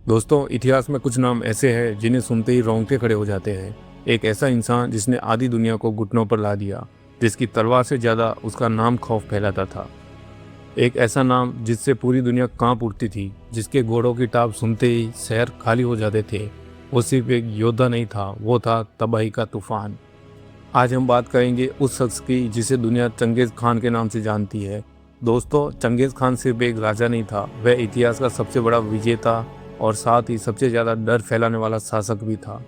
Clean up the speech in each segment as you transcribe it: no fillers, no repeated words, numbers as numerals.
दोस्तों, इतिहास में कुछ नाम ऐसे हैं जिन्हें सुनते ही रोंगटे खड़े हो जाते हैं। एक ऐसा इंसान जिसने आधी दुनिया को घुटनों पर ला दिया, जिसकी तलवार से ज़्यादा उसका नाम खौफ फैलाता था। एक ऐसा नाम जिससे पूरी दुनिया कांप उठती थी, जिसके घोड़ों की टाप सुनते ही शहर खाली हो जाते थे। वो सिर्फ एक योद्धा नहीं था, वो था तबाही का तूफान। आज हम बात करेंगे उस शख्स की जिसे दुनिया चंगेज़ खान के नाम से जानती है। दोस्तों, चंगेज़ खान सिर्फ एक राजा नहीं था, वह इतिहास का सबसे बड़ा विजेता और साथ ही सबसे ज़्यादा डर फैलाने वाला शासक भी था।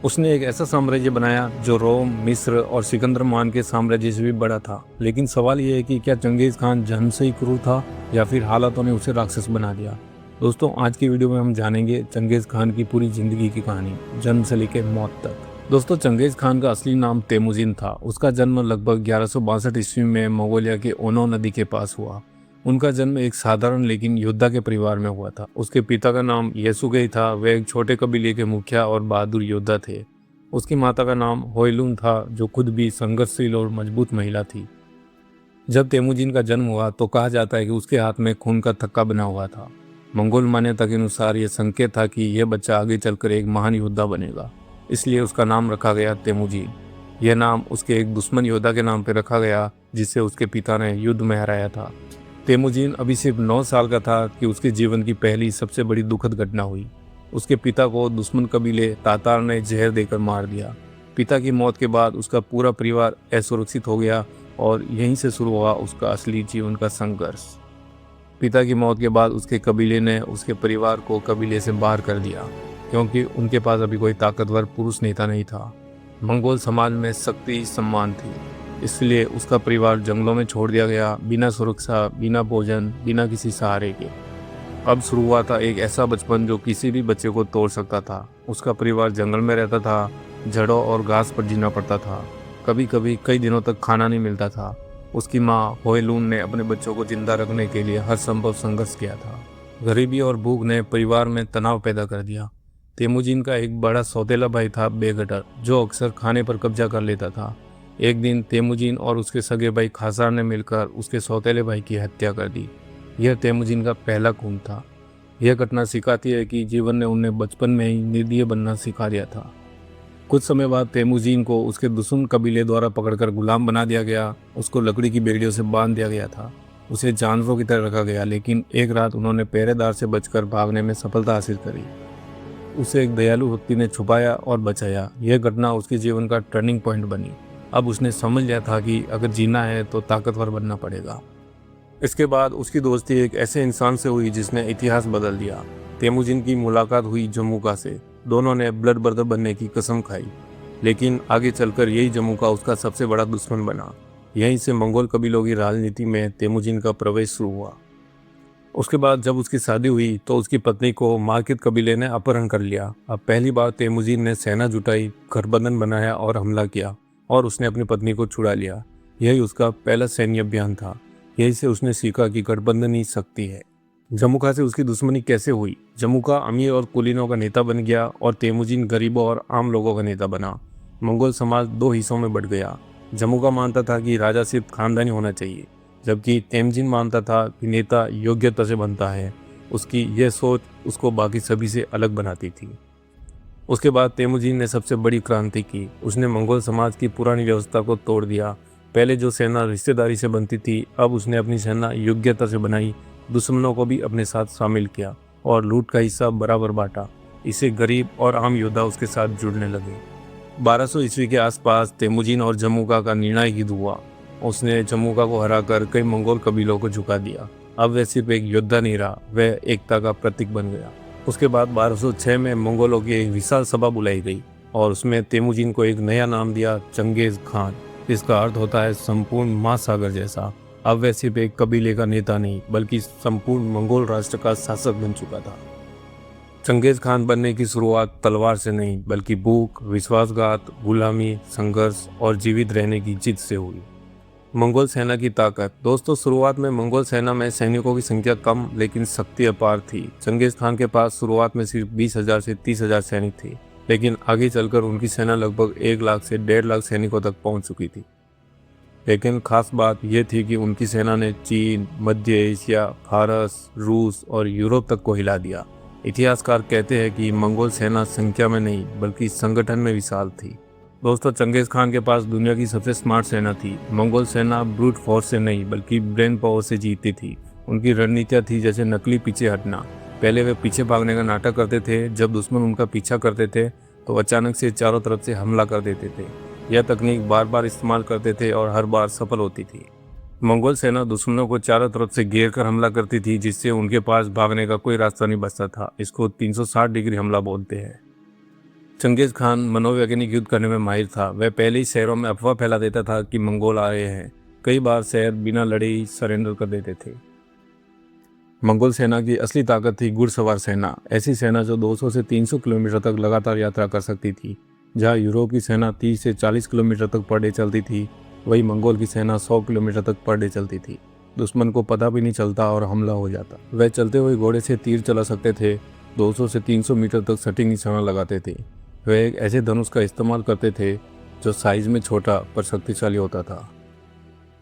उसने एक ऐसा साम्राज्य बनाया जो रोम, मिस्र और सिकंदर मान के साम्राज्य से भी बड़ा था। लेकिन सवाल यह है कि क्या चंगेज़ खान जन्म से ही क्रूर था या फिर हालातों ने उसे राक्षस बना दिया। दोस्तों, आज की वीडियो में हम जानेंगे चंगेज़ खान की पूरी जिंदगी की कहानी, जन्म से लेकर मौत तक। दोस्तों, चंगेज़ खान का असली नाम तेमुजिन था। उसका जन्म लगभग 1162 ईस्वी में मंगोलिया के ओनो नदी के पास हुआ। उनका जन्म एक साधारण लेकिन योद्धा के परिवार में हुआ था। उसके पिता का नाम येसुगेई था। वे एक छोटे कबीले के मुखिया और बहादुर योद्धा थे। उसकी माता का नाम होयलुन था, जो खुद भी संघर्षशील और मजबूत महिला थी। जब तेमुजिन का जन्म हुआ तो कहा जाता है कि उसके हाथ में खून का थक्का बना हुआ था। मंगोल मान्यता के अनुसार यह संकेत था कि यह बच्चा आगे चलकर एक महान योद्धा बनेगा, इसलिए उसका नाम रखा गया तेमुजिन। यह नाम उसके एक दुश्मन योद्धा के नाम पर रखा गया, जिसे उसके पिता ने युद्ध में हराया था। तेमुजिन अभी सिर्फ 9 साल का था कि उसके जीवन की पहली सबसे बड़ी दुखद घटना हुई। उसके पिता को दुश्मन कबीले तातार ने जहर देकर मार दिया। पिता की मौत के बाद उसका पूरा परिवार असुरक्षित हो गया और यहीं से शुरू हुआ उसका असली जीवन का संघर्ष। पिता की मौत के बाद उसके कबीले ने उसके परिवार को कबीले से बाहर कर दिया, क्योंकि उनके पास अभी कोई ताकतवर पुरुष नेता नहीं था। मंगोल समाज में शक्ति सम्मान थी, इसलिए उसका परिवार जंगलों में छोड़ दिया गया, बिना सुरक्षा, बिना भोजन, बिना किसी सहारे के। अब शुरू हुआ था एक ऐसा बचपन जो किसी भी बच्चे को तोड़ सकता था। उसका परिवार जंगल में रहता था, जड़ों और घास पर जीना पड़ता था। कभी कभी कई दिनों तक खाना नहीं मिलता था। उसकी माँ होयलून ने अपने बच्चों को जिंदा रखने के लिए हर संभव संघर्ष किया था। गरीबी और भूख ने परिवार में तनाव पैदा कर दिया। तेमुजिन का एक बड़ा सौतेला भाई था बेगटर, जो अक्सर खाने पर कब्जा कर लेता था। एक दिन तेमुजिन और उसके सगे भाई खासार ने मिलकर उसके सौतेले भाई की हत्या कर दी। यह तेमुजिन का पहला खून था। यह घटना सिखाती है कि जीवन ने उन्हें बचपन में ही निर्दयी बनना सिखा दिया था। कुछ समय बाद तेमुजिन को उसके दुश्मन कबीले द्वारा पकड़कर गुलाम बना दिया गया। उसको लकड़ी की बेड़ियों से बांध दिया गया था। उसे जानवरों की तरह रखा गया, लेकिन एक रात उन्होंने पहरेदार से बचकर भागने में सफलता हासिल करी। उसे एक दयालु व्यक्ति ने छुपाया और बचाया। यह घटना उसके जीवन का टर्निंग पॉइंट बनी। अब उसने समझ लिया था कि अगर जीना है तो ताकतवर बनना पड़ेगा। इसके बाद उसकी दोस्ती एक ऐसे इंसान से हुई जिसने इतिहास बदल दिया। तेमुजिन की मुलाकात हुई जमुका से। दोनों ने ब्लड ब्रदर बनने की कसम खाई, लेकिन आगे चलकर यही जमुका उसका सबसे बड़ा दुश्मन बना। यहीं से मंगोल कबीलों की राजनीति में तेमुजिन का प्रवेश शुरू हुआ। उसके बाद जब उसकी शादी हुई तो उसकी पत्नी को मार्कित कबीले ने अपहरण कर लिया। अब पहली बार तेमुजिन ने सेना जुटाई, गठबंधन बनाया और हमला किया, और उसने अपनी पत्नी को छुड़ा लिया। यही उसका पहला सैन्य अभियान था। यही से उसने सीखा कि गठबंधन ही शक्ति है। जमुका से उसकी दुश्मनी कैसे हुई? जमुका अमीर और कुलीनों का नेता बन गया और तेमुजिन गरीबों और आम लोगों का नेता बना। मंगोल समाज दो हिस्सों में बढ़ गया। जमुका मानता था कि राजा सिर्फ खानदानी होना चाहिए, जबकि तेमुजिन मानता था कि नेता योग्यता से बनता है। उसकी यह सोच उसको बाकी सभी से अलग बनाती थी। उसके बाद तेमुजिन ने सबसे बड़ी क्रांति की। उसने मंगोल समाज की पुरानी व्यवस्था को तोड़ दिया। पहले जो सेना रिश्तेदारी से बनती थी, अब उसने अपनी सेना योग्यता से बनाई। दुश्मनों को भी अपने साथ शामिल किया और लूट का हिस्सा बराबर बांटा। इससे गरीब और आम योद्धा उसके साथ जुड़ने लगे। 1200 ईस्वी के आसपास तेमुजिन और जमुका का निर्णायक युद्ध हुआ। उसने जमुका को हराकर कई मंगोल कबीलों को झुका दिया। अब वह सिर्फ एक योद्धा नहीं रहा, वह एकता का प्रतीक बन गया। उसके बाद 1206 में मंगोलों की एक विशाल सभा बुलाई गई और उसमें तेमुजिन को एक नया नाम दिया, चंगेज खान। इसका अर्थ होता है संपूर्ण महासागर जैसा। अब वह सिर्फ एक कबीले का नेता नहीं, बल्कि संपूर्ण मंगोल राष्ट्र का शासक बन चुका था। चंगेज खान बनने की शुरुआत तलवार से नहीं, बल्कि भूख, विश्वासघात, गुलामी, संघर्ष और जीवित रहने की जिद से हुई। मंगोल सेना की ताकत। दोस्तों, शुरुआत में मंगोल सेना में सैनिकों की संख्या कम लेकिन शक्ति अपार थी। चंगेज खान के पास शुरुआत में सिर्फ 20,000 से 30,000 सैनिक थे, लेकिन आगे चलकर उनकी सेना लगभग 1 लाख से 1.5 लाख सैनिकों तक पहुंच चुकी थी। लेकिन खास बात यह थी कि उनकी सेना ने चीन, मध्य एशिया, फारस, रूस और यूरोप तक को हिला दिया। इतिहासकार कहते हैं कि मंगोल सेना संख्या में नहीं बल्कि संगठन में विशाल थी। दोस्तों, चंगेज खान के पास दुनिया की सबसे स्मार्ट सेना थी। मंगोल सेना ब्रूट फोर्स से नहीं बल्कि ब्रेन पावर से जीतती थी। उनकी रणनीतियाँ थी जैसे नकली पीछे हटना। पहले वे पीछे भागने का नाटक करते थे, जब दुश्मन उनका पीछा करते थे तो अचानक से चारों तरफ से हमला कर देते थे। यह तकनीक बार बार इस्तेमाल करते थे और हर बार सफल होती थी। मंगोल सेना दुश्मनों को चारों तरफ से घेर कर हमला करती थी, जिससे उनके पास भागने का कोई रास्ता नहीं बचता था। इसको 360 डिग्री हमला बोलते हैं। चंगेज खान मनोवैज्ञानिक युद्ध करने में माहिर था। वह पहले ही शहरों में अफवाह फैला देता था कि मंगोल आ रहे हैं। कई बार शहर बिना लड़े ही सरेंडर कर देते थे। मंगोल सेना की असली ताकत थी घुड़सवार सेना। ऐसी सेना जो 200 से 300 किलोमीटर तक लगातार यात्रा कर सकती थी। जहां यूरोप की सेना 30 से 40 किलोमीटर तक पर डे चलती थी, वही मंगोल की सेना 100 किलोमीटर तक पर डे चलती थी। दुश्मन को पता भी नहीं चलता और हमला हो जाता। वह चलते हुए घोड़े से तीर चला सकते थे। 200 से 300 मीटर तक सटीक निशाना लगाते थे। वह एक ऐसे धनुष का इस्तेमाल करते थे जो साइज में छोटा पर शक्तिशाली होता था।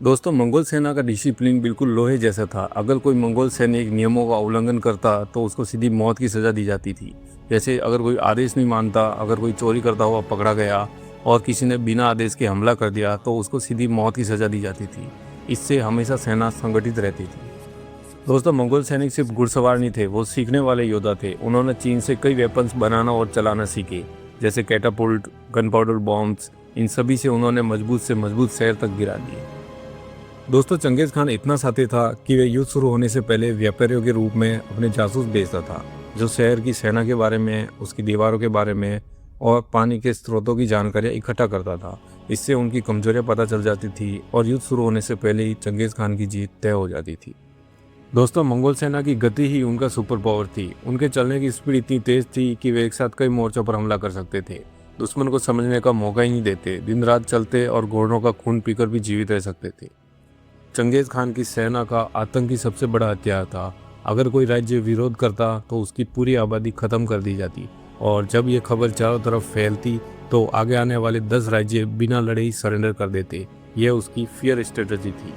दोस्तों, मंगोल सेना का डिसिप्लिन बिल्कुल लोहे जैसा था। अगर कोई मंगोल सैनिक नियमों का उल्लंघन करता तो उसको सीधी मौत की सज़ा दी जाती थी। जैसे अगर कोई आदेश नहीं मानता, अगर कोई चोरी करता हुआ पकड़ा गया और किसी ने बिना आदेश के हमला कर दिया तो उसको सीधी मौत की सज़ा दी जाती थी। इससे हमेशा सेना संगठित रहती थी। दोस्तों, मंगोल सैनिक सिर्फ घुड़सवार नहीं थे, वो सीखने वाले योद्धा थे। उन्होंने चीन से कई वेपन्स बनाना और चलाना सीखे, जैसे कैटापुल्ट, गन पाउडर बॉम्ब्स। इन सभी से उन्होंने मजबूत से मजबूत शहर तक गिरा दिए। दोस्तों, चंगेज खान इतना साथी था कि वह युद्ध शुरू होने से पहले व्यापारियों के रूप में अपने जासूस भेजता था, जो शहर की सेना के बारे में, उसकी दीवारों के बारे में और पानी के स्रोतों की जानकारियां इकट्ठा करता था। इससे उनकी कमजोरियां पता चल जाती थी और युद्ध शुरू होने से पहले ही चंगेज खान की जीत तय हो जाती थी। दोस्तों, मंगोल सेना की गति ही उनका सुपर पावर थी। उनके चलने की स्पीड इतनी तेज थी कि वे एक साथ कई मोर्चों पर हमला कर सकते थे। दुश्मन को समझने का मौका ही नहीं देते। दिन रात चलते और घोड़ों का खून पीकर भी जीवित रह सकते थे। चंगेज खान की सेना का आतंक ही सबसे बड़ा हथियार था। अगर कोई राज्य विरोध करता तो उसकी पूरी आबादी खत्म कर दी जाती, और जब ये खबर चारों तरफ फैलती तो आगे आने वाले 10 राज्य बिना लड़े ही सरेंडर कर देते। यह उसकी फियर स्ट्रेटजी थी।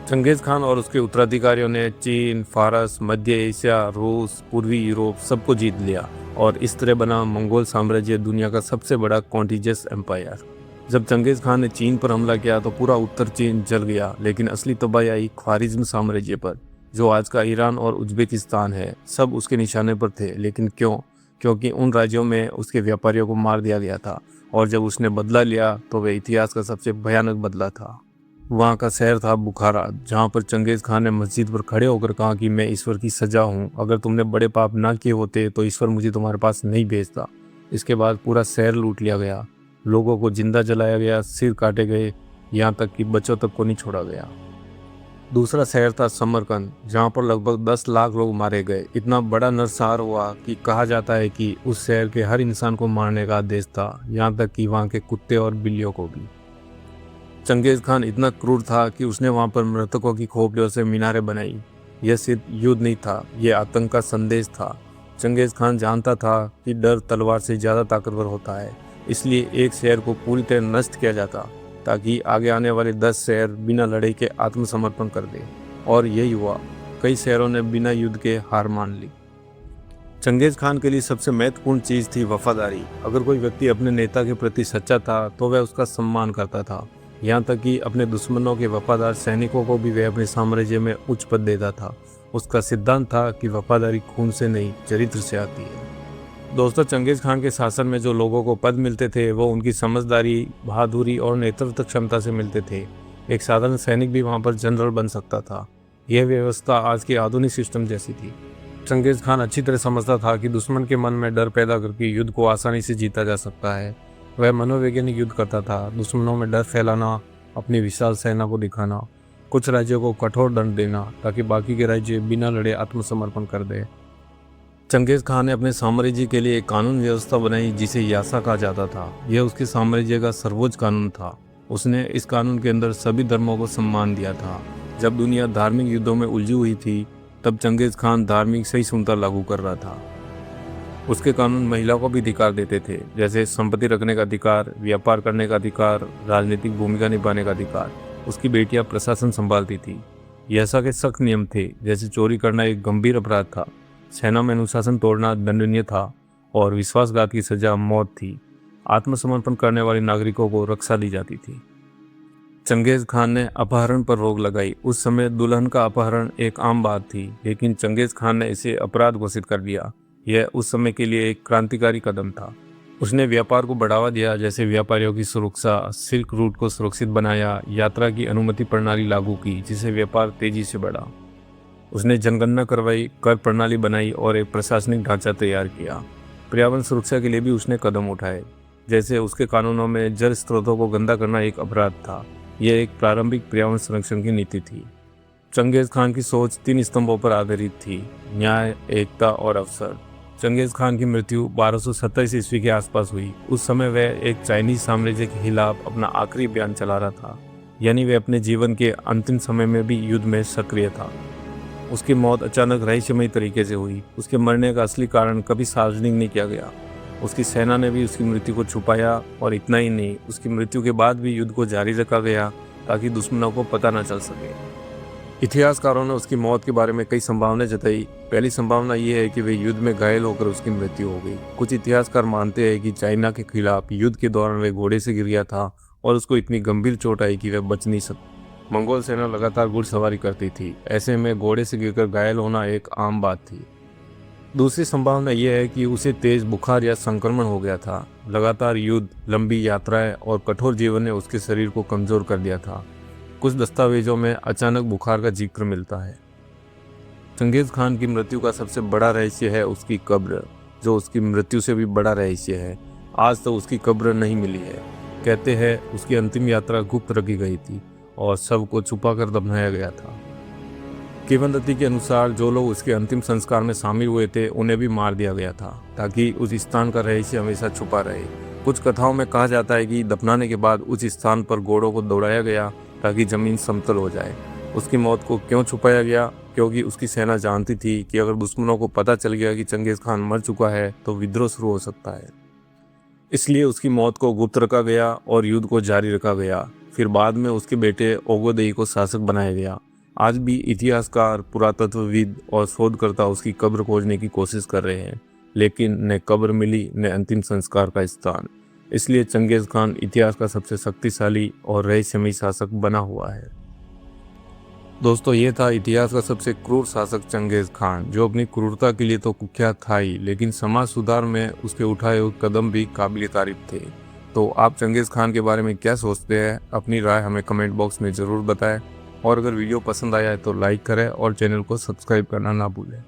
चंगेज खान और उसके उत्तराधिकारियों ने चीन, फारस, मध्य एशिया, रूस, पूर्वी यूरोप सबको जीत लिया और इस तरह बना मंगोल साम्राज्य दुनिया का सबसे बड़ा कॉन्टिजियस एम्पायर। जब चंगेज खान ने चीन पर हमला किया तो पूरा उत्तर चीन जल गया, लेकिन असली तबाही आई ख्वारिज्म साम्राज्य पर, जो आज का ईरान और उज्बेकिस्तान है। सब उसके निशाने पर थे, लेकिन क्यों? क्योंकि उन राज्यों में उसके व्यापारियों को मार दिया गया था, और जब उसने बदला लिया तो वह इतिहास का सबसे भयानक बदला था। वहाँ का शहर था बुखारा, जहाँ पर चंगेज खान ने मस्जिद पर खड़े होकर कहा कि मैं ईश्वर की सजा हूँ। अगर तुमने बड़े पाप ना किए होते तो ईश्वर मुझे तुम्हारे पास नहीं भेजता। इसके बाद पूरा शहर लूट लिया गया, लोगों को जिंदा जलाया गया, सिर काटे गए, यहाँ तक कि बच्चों तक को नहीं छोड़ा गया। दूसरा शहर था समरकंद, जहाँ पर लगभग 10 लाख लोग मारे गए। इतना बड़ा नरसंहार हुआ कि कहा जाता है कि उस शहर के हर इंसान को मारने का आदेश था, यहाँ तक कि वहाँ के कुत्ते और बिल्लियों को भी। चंगेज खान इतना क्रूर था कि उसने वहाँ पर मृतकों की खोपड़ियों से मीनारें बनाई। यह सिर्फ युद्ध नहीं था, यह आतंक का संदेश था। चंगेज खान जानता था कि डर तलवार से ज़्यादा ताकतवर होता है, इसलिए एक शहर को पूरी तरह नष्ट किया जाता ताकि आगे आने वाले 10 शहर बिना लड़ाई के आत्मसमर्पण कर दें, और यही हुआ। कई शहरों ने बिना युद्ध के हार मान ली। चंगेज खान के लिए सबसे महत्वपूर्ण चीज़ थी वफादारी। अगर कोई व्यक्ति अपने नेता के प्रति सच्चा था तो वह उसका सम्मान करता था, यहाँ तक कि अपने दुश्मनों के वफादार सैनिकों को भी वह अपने साम्राज्य में उच्च पद देता था। उसका सिद्धांत था कि वफादारी खून से नहीं, चरित्र से आती है। दोस्तों, चंगेज खान के शासन में जो लोगों को पद मिलते थे वो उनकी समझदारी, बहादुरी और नेतृत्व क्षमता से मिलते थे। एक साधारण सैनिक भी वहाँ पर जनरल बन सकता था। यह व्यवस्था आज की आधुनिक सिस्टम जैसी थी। चंगेज खान अच्छी तरह समझता था कि दुश्मन के मन में डर पैदा करके युद्ध को आसानी से जीता जा सकता है। वह मनोवैज्ञानिक युद्ध करता था, दुश्मनों में डर फैलाना, अपनी विशाल सेना को दिखाना, कुछ राज्यों को कठोर दंड देना ताकि बाकी के राज्य बिना लड़े आत्मसमर्पण कर दे। चंगेज खान ने अपने साम्राज्य के लिए एक कानून व्यवस्था बनाई जिसे यासा कहा जाता था। यह उसके साम्राज्य का सर्वोच्च कानून था। उसने इस कानून के अंदर सभी धर्मों को सम्मान दिया था। जब दुनिया धार्मिक युद्धों में उलझी हुई थी तब चंगेज खान धार्मिक सहिष्णुता लागू कर रहा था। उसके कानून महिलाओं को भी अधिकार देते थे, जैसे संपत्ति रखने का अधिकार, व्यापार करने का अधिकार, राजनीतिक भूमिका निभाने का अधिकार। उसकी बेटियां प्रशासन संभालती थी। यासा के सख्त नियम थे, जैसे चोरी करना एक गंभीर अपराध था। सेना में अनुशासन तोड़ना दंडनीय था और विश्वासघात की सजा मौत थी। आत्मसमर्पण करने वाले नागरिकों को रक्षा दी जाती थी। चंगेज खान ने अपहरण पर रोक लगाई। उस समय दुल्हन का अपहरण एक आम बात थी, लेकिन चंगेज खान ने इसे अपराध घोषित कर दिया। यह उस समय के लिए एक क्रांतिकारी कदम था। उसने व्यापार को बढ़ावा दिया, जैसे व्यापारियों की सुरक्षा, सिल्क रूट को सुरक्षित बनाया, यात्रा की अनुमति प्रणाली लागू की, जिससे व्यापार तेजी से बढ़ा। उसने जनगणना करवाई, कर प्रणाली बनाई और एक प्रशासनिक ढांचा तैयार किया। पर्यावरण सुरक्षा के लिए भी उसने कदम उठाए, जैसे उसके कानूनों में जल स्रोतों को गंदा करना एक अपराध था। यह एक प्रारंभिक पर्यावरण संरक्षण की नीति थी। चंगेज खान की सोच 3 स्तंभों पर आधारित थी: न्याय, एकता और अवसर। चंगेज खान की मृत्यु 1227 ईस्वी के आसपास हुई। उस समय वह एक चाइनीज साम्राज्य के खिलाफ अपना आखिरी अभियान चला रहा था, यानी वह अपने जीवन के अंतिम समय में भी युद्ध में सक्रिय था। उसकी मौत अचानक रहस्यमयी तरीके से हुई। उसके मरने का असली कारण कभी सार्वजनिक नहीं किया गया। उसकी सेना ने भी उसकी मृत्यु को छुपाया, और इतना ही नहीं, उसकी मृत्यु के बाद भी युद्ध को जारी रखा गया ताकि दुश्मनों को पता न चल सके। इतिहासकारों ने उसकी मौत के बारे में कई संभावनाएं जताई। पहली संभावना यह है कि वह युद्ध में घायल होकर उसकी मृत्यु हो गई। कुछ इतिहासकार मानते हैं कि चाइना के खिलाफ युद्ध के दौरान वह घोड़े से गिर गया था और उसको इतनी गंभीर चोट आई कि वह बच नहीं सकता। मंगोल सेना लगातार घुड़सवारी करती थी, ऐसे में घोड़े से गिरकर घायल होना एक आम बात थी। दूसरी संभावना यह है कि उसे तेज बुखार या संक्रमण हो गया था। लगातार युद्ध, लंबी यात्राएं और कठोर जीवन ने उसके शरीर को कमजोर कर दिया था। कुछ दस्तावेजों में अचानक बुखार का जिक्र मिलता है। चंगेज खान की मृत्यु का सबसे बड़ा रहस्य है उसकी कब्र, जो उसकी मृत्यु से भी बड़ा रहस्य है। आज तो उसकी कब्र नहीं मिली है। कहते हैं उसकी अंतिम यात्रा गुप्त रखी गई थी और शव को छुपा कर दफनाया गया था। किंवदंती के अनुसार जो लोग उसके अंतिम संस्कार में शामिल हुए थे उन्हें भी मार दिया गया था, ताकि उस स्थान का रहस्य हमेशा छुपा रहे। कुछ कथाओं में कहा जाता है कि दफनाने के बाद उस स्थान पर घोड़ों को दौड़ाया गया ताकि जमीन समतल हो जाए। उसकी मौत को क्यों छुपाया गया? क्योंकि उसकी सेना जानती थी कि अगर दुश्मनों को पता चल गया कि चंगेज खान मर चुका है तो विद्रोह शुरू हो सकता है। इसलिए उसकी मौत को गुप्त रखा गया और युद्ध को जारी रखा गया। फिर बाद में उसके बेटे ओगोदेई को शासक बनाया गया। आज भी इतिहासकार, पुरातत्वविद और शोधकर्ता उसकी कब्र खोजने की कोशिश कर रहे हैं, लेकिन न कब्र मिली न अंतिम संस्कार का स्थान। इसलिए चंगेज खान इतिहास का सबसे शक्तिशाली और रहस्यमयी शासक बना हुआ है। दोस्तों, ये था इतिहास का सबसे क्रूर शासक चंगेज खान, जो अपनी क्रूरता के लिए तो कुख्यात था ही, लेकिन समाज सुधार में उसके उठाए हुए कदम भी काबिल तारीफ थे। तो आप चंगेज खान के बारे में क्या सोचते हैं? अपनी राय हमें कमेंट बॉक्स में ज़रूर बताएं, और अगर वीडियो पसंद आया है तो लाइक करें और चैनल को सब्सक्राइब करना ना भूलें।